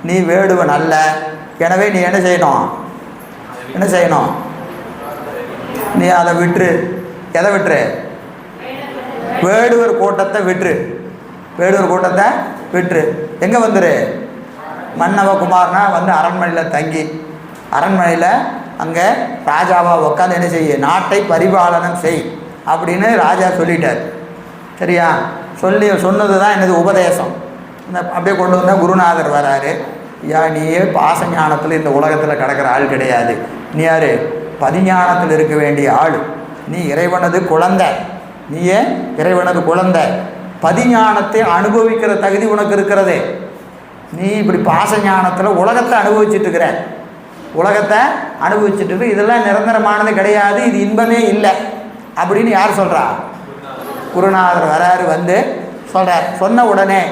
நீ வேடுவன் அல்ல. எனவே நீ என்ன செய்யணும்? நீ அதை விட்டுரு. எதை விட்டுரு? வேடுவர் கூட்டத்தை விட்டுரு. எங்கே வந்துரு? மன்னவகுமாரனா வந்து அரண்மனையில் தங்கி, அரண்மனையில் அங்கே ராஜாவாக உட்காந்து என்ன செய்ய? நாட்டை பரிபாலனம் செய் அப்படின்னு ராஜா சொல்லிட்டார். சரியா? சொன்னது தான் எனது உபதேசம். இந்த அப்படியே கொண்டு வந்தால் குருநாதர் வராரு. நீயே பாசஞானத்தில் இந்த உலகத்தில் கிடக்கிற ஆள் கிடையாது. நீ யார்? பதிஞானத்தில் இருக்க வேண்டிய ஆள். நீ இறைவனது குழந்தை. பதிஞானத்தை அனுபவிக்கிற தகுதி உனக்கு இருக்கிறதே. நீ இப்படி பாசஞானத்தில் உலகத்தை அனுபவிச்சுட்டு இதெல்லாம் நிரந்தரமானது கிடையாது, இது இன்பமே இல்லை அப்படின்னு யார் சொல்கிறா? குருநாதர் வராரு, வந்து சொல்கிறார். சொன்ன உடனே